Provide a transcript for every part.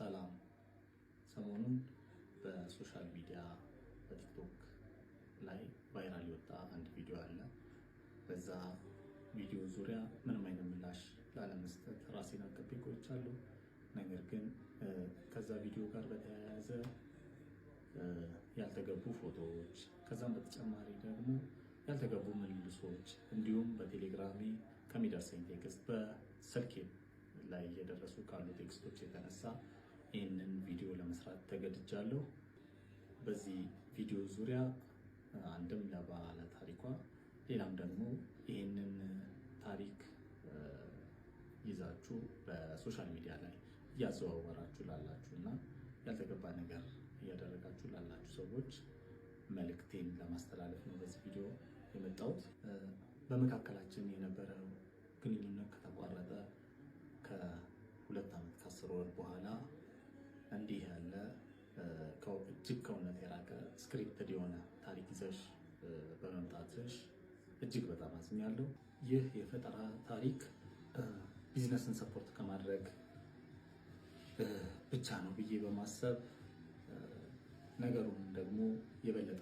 ሰላም። ሰሞኑን በሶሻል ሚዲያ በቲክቶክ ላይ ቫይራል የወጣ አንድ ቪዲዮ አለ። በዛ ቪዲዮ ዙሪያ ምንም አይነት ምላሽ ላለመስጠት ራሴን አቅቤ ቆይቻለሁ። ነገር ግን ከዛ ቪዲዮ ጋር በተያያዘ ያልተገቡ ፎቶዎች፣ ከዛም በተጨማሪ ደግሞ ያልተገቡ ምልልሶች እንዲሁም በቴሌግራሜ ከሚደርሰኝ ቴክስት በስልኬ ላይ እየደረሱ ካሉ ቴክስቶች የተነሳ ይህንን ቪዲዮ ለመስራት ተገድጃለሁ። በዚህ ቪዲዮ ዙሪያ አንድም ለባለ ታሪኳ ሌላም ደግሞ ይህንን ታሪክ ይዛችሁ በሶሻል ሚዲያ ላይ እያዘዋወራችሁ ላላችሁ እና ያልተገባ ነገር እያደረጋችሁ ላላችሁ ሰዎች መልእክቴን ለማስተላለፍ ነው በዚህ ቪዲዮ የመጣሁት። በመካከላችን የነበረው ግንኙነት ከተቋረጠ ከ2 ዓመት ከ10 ወር በኋላ እንዲህ ያለ እጅግ ከእውነት የራቀ ስክሪፕትድ የሆነ ታሪክ ይዘሽ በመምጣትሽ እጅግ በጣም አዝኛለሁ። ይህ የፈጠራ ታሪክ ቢዝነስን ሰፖርት ከማድረግ ብቻ ነው ብዬ በማሰብ ነገሩን ደግሞ የበለጠ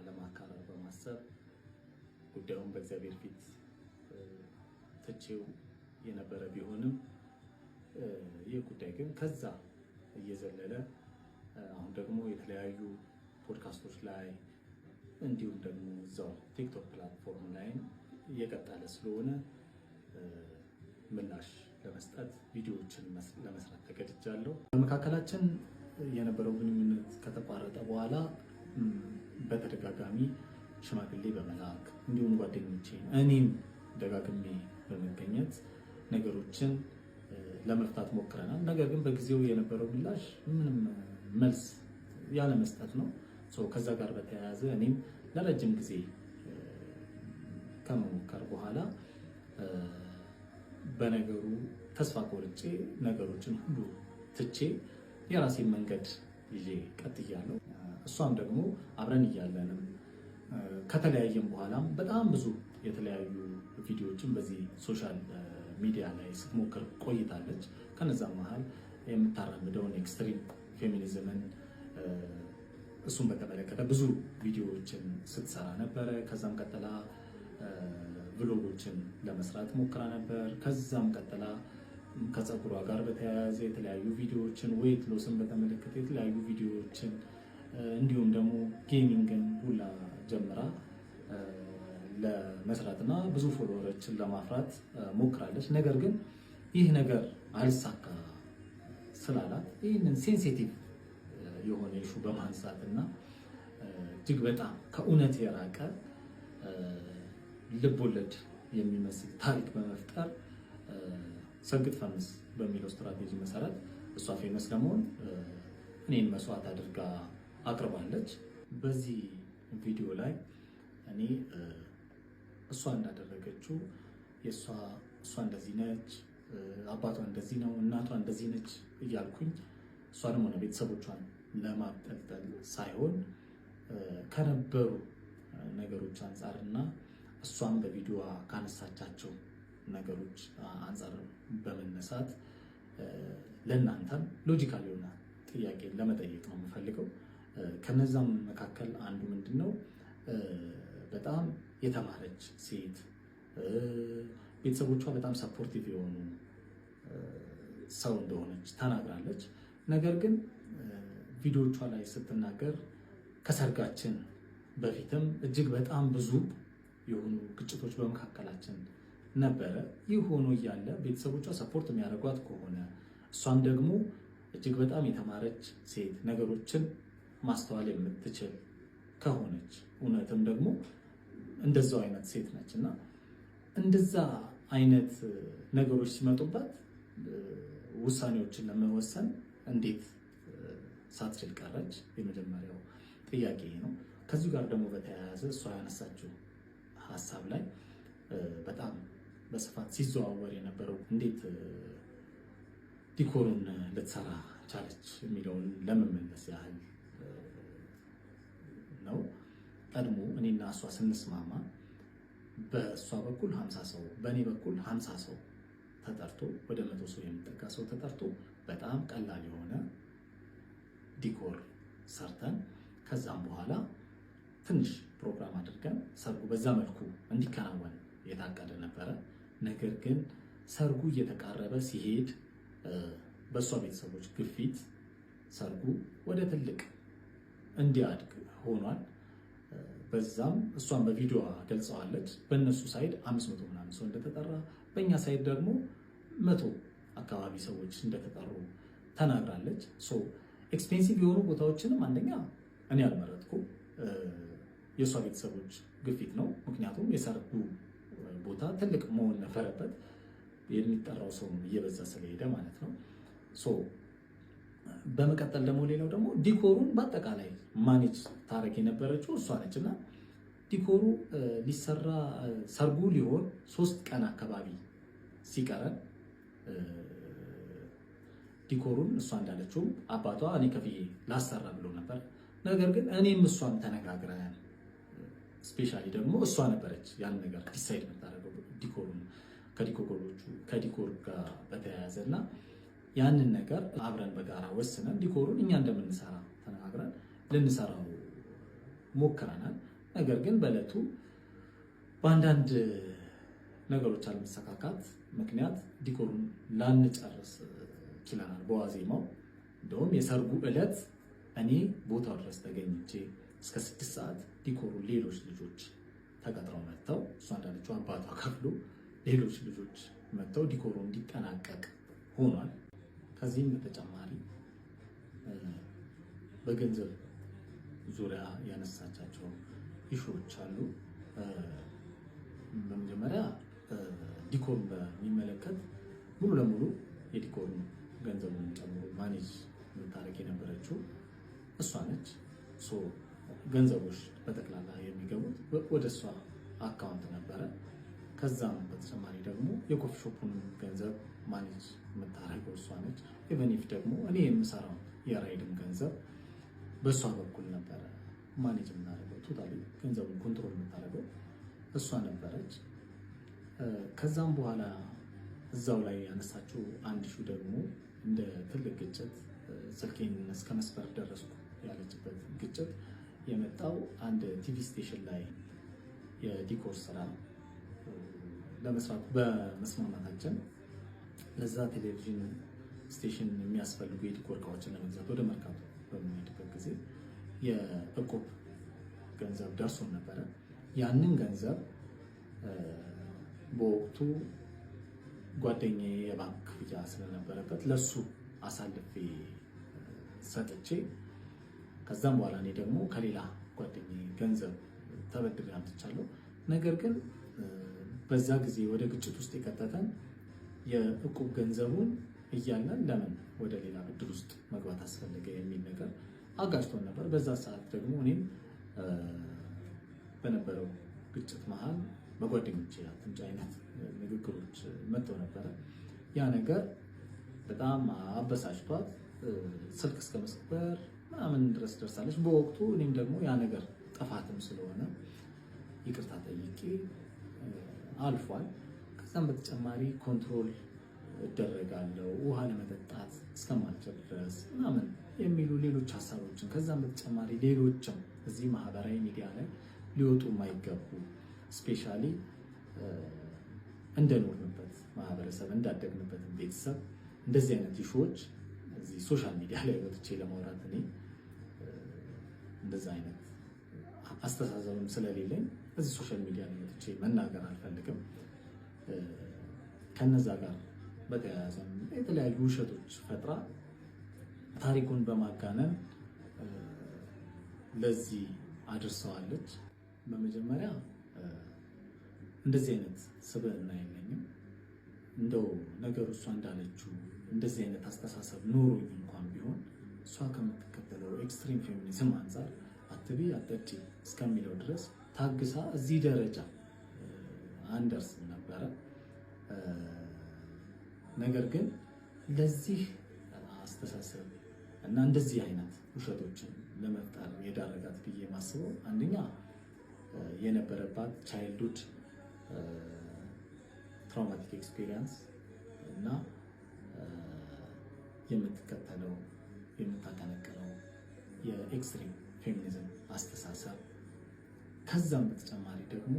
ለማካረር በማሰብ ጉዳዩን በእግዚአብሔር ፊት ትቼው የነበረ ቢሆንም ይህ ጉዳይ ግን ከዛ እየዘለለ አሁን ደግሞ የተለያዩ ፖድካስቶች ላይ እንዲሁም ደግሞ እዛው ቲክቶክ ፕላትፎርም ላይ እየቀጠለ ስለሆነ ምላሽ ለመስጠት ቪዲዮዎችን ለመስራት ተገድጃለሁ። በመካከላችን የነበረው ግንኙነት ከተቋረጠ በኋላ በተደጋጋሚ ሽማግሌ በመላክ እንዲሁም ጓደኞቼ እኔም ደጋግሜ በመገኘት ነገሮችን ለመፍታት ሞክረናል። ነገር ግን በጊዜው የነበረው ምላሽ ምንም መልስ ያለ መስጠት ነው። ከዛ ጋር በተያያዘ እኔም ለረጅም ጊዜ ከመሞከር በኋላ በነገሩ ተስፋ ቆርጬ ነገሮችን ሁሉ ትቼ የራሴን መንገድ ይዤ ቀጥያለሁ። እሷም ደግሞ አብረን እያለንም ከተለያየም በኋላም በጣም ብዙ የተለያዩ ቪዲዮዎችን በዚህ ሶሻል ሚዲያ ላይ ስትሞክር ቆይታለች። ከነዛም መሀል የምታራምደውን ኤክስትሪም ፌሚኒዝምን እሱን በተመለከተ ብዙ ቪዲዮዎችን ስትሰራ ነበረ። ከዛም ቀጥላ ብሎጎችን ለመስራት ሞክራ ነበር። ከዛም ቀጥላ ከፀጉሯ ጋር በተያያዘ የተለያዩ ቪዲዮዎችን፣ ዌይት ሎስን በተመለከተ የተለያዩ ቪዲዮዎችን እንዲሁም ደግሞ ጌሚንግን ሁላ ጀምራ ለመስራትና ብዙ ፎሎወሮችን ለማፍራት ሞክራለች። ነገር ግን ይህ ነገር አልሳካ ስላላት ይህንን ሴንሲቲቭ የሆነ ኢሹ በማንሳት እና እጅግ በጣም ከእውነት የራቀ ልቦለድ የሚመስል ታሪክ በመፍጠር ሰግጥ ፈምስ በሚለው ስትራቴጂ መሰረት እሷ ፌመስ ለመሆን እኔን መስዋዕት አድርጋ አቅርባለች። በዚህ ቪዲዮ ላይ እኔ እሷ እንዳደረገችው እሷ እንደዚህ ነች፣ አባቷ እንደዚህ ነው፣ እናቷ እንደዚህ ነች እያልኩኝ እሷንም ሆነ ቤተሰቦቿን ለማጠልጠል ሳይሆን ከነበሩ ነገሮች አንጻር እና እሷም በቪዲዮ ካነሳቻቸው ነገሮች አንጻር በመነሳት ለእናንተም ሎጂካል የሆነ ጥያቄ ለመጠየቅ ነው የምፈልገው። ከነዛም መካከል አንዱ ምንድን ነው፣ በጣም የተማረች ሴት፣ ቤተሰቦቿ በጣም ሰፖርቲቭ የሆኑ ሰው እንደሆነች ተናግራለች። ነገር ግን ቪዲዮቿ ላይ ስትናገር ከሰርጋችን በፊትም እጅግ በጣም ብዙ የሆኑ ግጭቶች በመካከላችን ነበረ። ይህ ሆኖ እያለ ቤተሰቦቿ ሰፖርት የሚያደርጓት ከሆነ እሷም ደግሞ እጅግ በጣም የተማረች ሴት፣ ነገሮችን ማስተዋል የምትችል ከሆነች እውነትም ደግሞ እንደዛው አይነት ሴት ነች እና እንደዛ አይነት ነገሮች ሲመጡባት ውሳኔዎችን ለመወሰን እንዴት ሳትችል ቀረች? የመጀመሪያው ጥያቄ ነው። ከዚሁ ጋር ደግሞ በተያያዘ እሷ ያነሳችው ሀሳብ ላይ በጣም በስፋት ሲዘዋወር የነበረው እንዴት ዲኮሩን ልትሰራ ቻለች የሚለውን ለመመለስ ያህል ነው። ቀድሞ እኔና እሷ ስንስማማ በእሷ በኩል 50 ሰው በእኔ በኩል 50 ሰው ተጠርቶ ወደ 100 ሰው የሚጠጋ ሰው ተጠርቶ በጣም ቀላል የሆነ ዲኮር ሰርተን ከዛም በኋላ ትንሽ ፕሮግራም አድርገን ሰርጉ በዛ መልኩ እንዲከናወን የታቀደ ነበረ። ነገር ግን ሰርጉ እየተቃረበ ሲሄድ በእሷ ቤተሰቦች ግፊት ሰርጉ ወደ ትልቅ እንዲያድግ ሆኗል። በዛም እሷን በቪዲዮ ገልጸዋለች። በእነሱ ሳይድ 500 ምናምን ሰው እንደተጠራ፣ በእኛ ሳይድ ደግሞ 100 አካባቢ ሰዎች እንደተጠሩ ተናግራለች። ኤክስፔንሲቭ የሆኑ ቦታዎችንም አንደኛ እኔ አልመረጥኩም፣ የእሷ ቤተሰቦች ግፊት ነው። ምክንያቱም የሰርጉ ቦታ ትልቅ መሆን ነበረበት፣ የሚጠራው ሰው እየበዛ ስለሄደ ማለት ነው። በመቀጠል ደግሞ ሌላው ደግሞ ዲኮሩን በአጠቃላይ ማኔጅ ታረግ የነበረችው እሷ ነች እና ዲኮሩ ሊሰራ ሰርጉ ሊሆን 3 ቀን አካባቢ ሲቀረን ዲኮሩን እሷ እንዳለችው አባቷ እኔ ከፍዬ ላሰራ ብሎ ነበር። ነገር ግን እኔም እሷም ተነጋግረን ስፔሻሊ ደግሞ እሷ ነበረች ያን ነገር ዲሳይድ የምታደርገው ዲኮሩን ከዲኮር ጋር በተያያዘ እና ያንን ነገር አብረን በጋራ ወስነን ዲኮሩን እኛ እንደምንሰራ ተነጋግረን ልንሰራው ሞክረናል። ነገር ግን በዕለቱ በአንዳንድ ነገሮች አለመሰካካት ምክንያት ዲኮሩን ላንጨርስ ችለናል። በዋዜማው እንደውም የሰርጉ ዕለት እኔ ቦታው ድረስ ተገኝቼ እስከ 6 ሰዓት ዲኮሩን ሌሎች ልጆች ተቀጥረው መጥተው እሷ እንዳለችው አባቷ ከፍሎ ሌሎች ልጆች መጥተው ዲኮሩ እንዲጠናቀቅ ሆኗል። ከዚህም በተጨማሪ በገንዘብ ዙሪያ ያነሳቻቸው ኢሹዎች አሉ። በመጀመሪያ ዲኮሩን በሚመለከት ሙሉ ለሙሉ የዲኮሩን ገንዘቡን ጨምሮ ማኔጅ የምታደርግ የነበረችው እሷ ነች። ገንዘቦች በጠቅላላ የሚገቡት ወደ እሷ አካውንት ነበረ። ከዛም በተጨማሪ ደግሞ የኮፊ ሾፑን ገንዘብ ማኔጅ የምታደርገው እሷ ነች። ኢቨኒፍ ደግሞ እኔ የምሰራው የራይድም ገንዘብ በእሷ በኩል ነበረ ማኔጅ የምናደርገው። ቶታሊ ገንዘቡን ኮንትሮል የምታደርገው እሷ ነበረች። ከዛም በኋላ እዛው ላይ ያነሳችው አንድ ሹ ደግሞ እንደ ትልቅ ግጭት ስልኬን እስከ መስበር ደረስኩ ያለችበት ግጭት የመጣው አንድ ቲቪ ስቴሽን ላይ የዲኮር ስራ ለመስራት በመስማማታችን ለዛ ቴሌቪዥን ስቴሽን የሚያስፈልጉ የዲኮር እቃዎችን ለመግዛት ወደ መርካቶ በምንሄድበት ጊዜ የእቁብ ገንዘብ ደርሶን ነበረ። ያንን ገንዘብ በወቅቱ ጓደኛዬ የባንክ ክፍያ ስለነበረበት ለሱ አሳልፌ ሰጥቼ ከዛም በኋላ እኔ ደግሞ ከሌላ ጓደኛዬ ገንዘብ ተበድሬ አምጥቻለሁ። ነገር ግን በዛ ጊዜ ወደ ግጭት ውስጥ የከተተን የእቁብ ገንዘቡን እያለን ለምን ወደ ሌላ ብድር ውስጥ መግባት አስፈለገ የሚል ነገር አጋጭቶን ነበር። በዛ ሰዓት ደግሞ እኔም በነበረው ግጭት መሀል በጓደኞቼ አትምጪ አይነት ንግግሮች መጥተው ነበረ። ያ ነገር በጣም አበሳጭቷት ስልክ እስከ መስበር ምናምን ድረስ ደርሳለች በወቅቱ። እኔም ደግሞ ያ ነገር ጥፋትም ስለሆነ ይቅርታ ጠይቄ አልፏል። ከዛም በተጨማሪ ኮንትሮል እደረጋለሁ ውሃ ለመጠጣት እስከማልችል ድረስ ምናምን የሚሉ ሌሎች ሀሳቦችን ከዛም በተጨማሪ ሌሎችም እዚህ ማህበራዊ ሚዲያ ላይ ሊወጡ የማይገቡ ስፔሻሊ እንደኖርንበት ማህበረሰብ እንዳደግንበትን ቤተሰብ እንደዚህ አይነት ኢሹዎች እዚህ ሶሻል ሚዲያ ላይ ወጥቼ ለማውራት እኔ እንደዛ አይነት አስተሳሰብም ስለሌለኝ እዚህ ሶሻል ሚዲያ ላይ ወጥቼ መናገር አልፈልግም። ከነዛ ጋር በተያያዘ የተለያዩ ውሸቶች ፈጥራ ታሪኩን በማጋነን ለዚህ አድርሰዋለች። በመጀመሪያ እንደዚህ አይነት ስብዕና የለኝም። እንደው ነገሩ እሷ እንዳለችው እንደዚህ አይነት አስተሳሰብ ኖሮኝ እንኳን ቢሆን እሷ ከምትከተለው ኤክስትሪም ፌሚኒዝም አንጻር አትቢ አጠጪ እስከሚለው ድረስ ታግሳ እዚህ ደረጃ አንደርስም ነበረ። ነገር ግን ለዚህ አስተሳሰብ እና እንደዚህ አይነት ውሸቶችን ለመፍጠር የዳረጋት ብዬ ማስበው አንደኛ የነበረባት ቻይልድሁድ ትራውማቲክ ኤክስፒሪየንስ እና የምትከተለው የምታቀነቅነው የኤክስትሪም ፌሚኒዝም አስተሳሰብ፣ ከዛም በተጨማሪ ደግሞ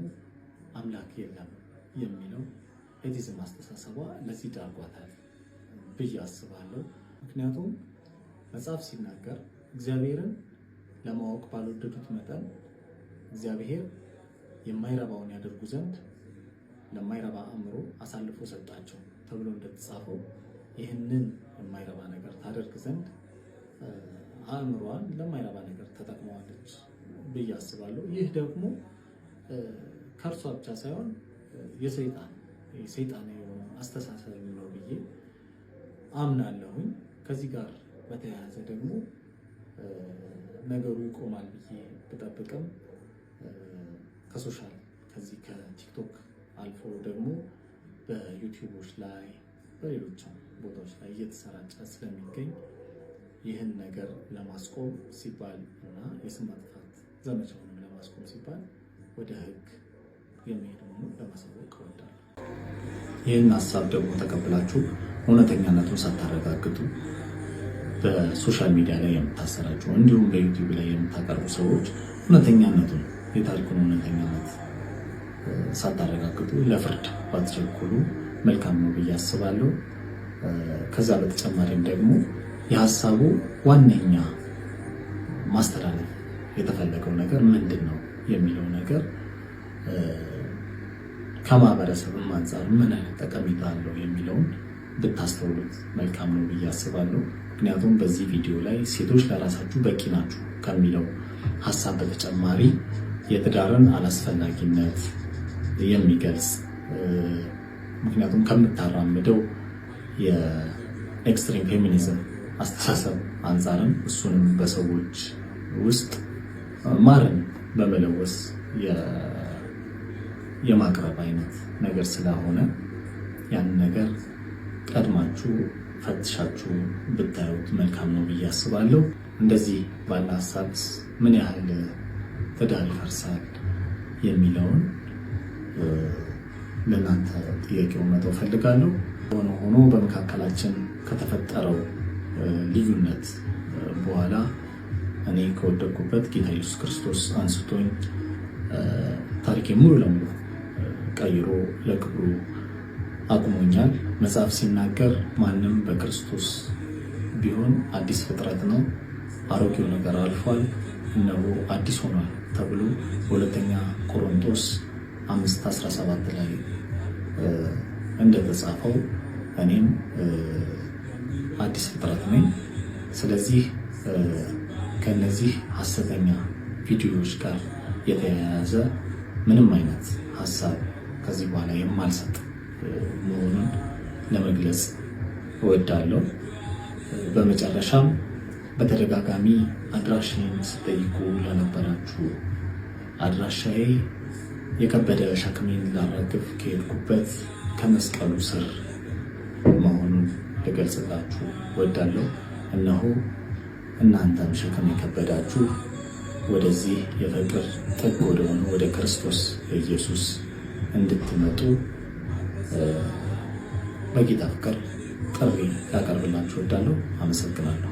አምላክ የለም የሚለው ኤቲዝም አስተሳሰቧ ለዚህ ዳርጓታል ብዬ አስባለሁ። ምክንያቱም መጽሐፍ ሲናገር እግዚአብሔርን ለማወቅ ባልወደዱት መጠን እግዚአብሔር የማይረባውን ያደርጉ ዘንድ ለማይረባ አእምሮ አሳልፎ ሰጣቸው ተብሎ እንደተጻፈው ይህንን የማይረባ ነገር ታደርግ ዘንድ አእምሮዋን ለማይረባ ነገር ተጠቅመዋለች ብዬ አስባለሁ። ይህ ደግሞ ከእርሷ ብቻ ሳይሆን የሰይጣን የሆነ አስተሳሰብ ነው ብዬ አምናለሁኝ። ከዚህ ጋር በተያያዘ ደግሞ ነገሩ ይቆማል ብዬ ብጠብቅም ከዚህ ከቲክቶክ አልፎ ደግሞ በዩቲዩቦች ላይ በሌሎችም ቦታዎች ላይ እየተሰራጨ ስለሚገኝ ይህን ነገር ለማስቆም ሲባል እና የስም ማጥፋት ዘመቻውንም ለማስቆም ሲባል ወደ ሕግ የሚሄድ መሆኑን ለማሳወቅ እወዳለሁ። ይህን ሀሳብ ደግሞ ተቀብላችሁ እውነተኛነቱን ሳታረጋግጡ በሶሻል ሚዲያ ላይ የምታሰራጩ እንዲሁም በዩቲዩብ ላይ የምታቀርቡ ሰዎች እውነተኛነቱን የታሪኩን እውነተኛነት ሳታረጋግጡ ለፍርድ ባትቸኩሉ መልካም ነው ብዬ አስባለሁ። ከዛ በተጨማሪም ደግሞ የሀሳቡ ዋነኛ ማስተላለፍ የተፈለገው ነገር ምንድን ነው የሚለው ነገር ከማህበረሰብም አንጻር ምን አይነት ጠቀሜታ አለው የሚለውን ብታስተውሉት መልካም ነው ብዬ አስባለሁ። ምክንያቱም በዚህ ቪዲዮ ላይ ሴቶች ለራሳችሁ በቂ ናችሁ ከሚለው ሀሳብ በተጨማሪ የትዳርን አላስፈላጊነት የሚገልጽ ምክንያቱም ከምታራምደው የኤክስትሪም ፌሚኒዝም አስተሳሰብ አንጻርም እሱንም በሰዎች ውስጥ ማርን በመለወስ የማቅረብ አይነት ነገር ስለሆነ ያንን ነገር ቀድማችሁ ፈትሻችሁ ብታዩት መልካም ነው ብዬ አስባለሁ። እንደዚህ ባለ ሀሳብ ምን ያህል ትዳር ይፈርሳል የሚለውን ለእናንተ ጥያቄውን መተው ፈልጋለሁ። ሆኖ በመካከላችን ከተፈጠረው ልዩነት በኋላ እኔ ከወደቅኩበት ጌታ ኢየሱስ ክርስቶስ አንስቶኝ ታሪኬ ሙሉ ለሙሉ ቀይሮ ለክብሩ አቁሞኛል። መጽሐፍ ሲናገር ማንም በክርስቶስ ቢሆን አዲስ ፍጥረት ነው፣ አሮጌው ነገር አልፏል፣ እነሆ አዲስ ሆኗል ተብሎ በሁለተኛ ቆሮንቶስ 5:17 ላይ እንደተጻፈው እኔም አዲስ ፍጥረት ነኝ። ስለዚህ ከነዚህ ሐሰተኛ ቪዲዮዎች ጋር የተያያዘ ምንም አይነት ሀሳብ ከዚህ በኋላ የማልሰጥ መሆኑን ለመግለጽ እወዳለሁ። በመጨረሻም በተደጋጋሚ አድራሻዬን ስጠይቁ ለነበራችሁ አድራሻዬ የከበደ ሸክሜን ላራግፍ ከሄድኩበት ከመስቀሉ ስር መሆኑን ልገልጽላችሁ እወዳለሁ። እነሆ እናንተም ሸክም የከበዳችሁ ወደዚህ የፍቅር ጥግ ወደሆነ ወደ ክርስቶስ ኢየሱስ እንድትመጡ በጌታ ፍቅር ጥሪ ያቀርብላችሁ እወዳለሁ። አመሰግናለሁ።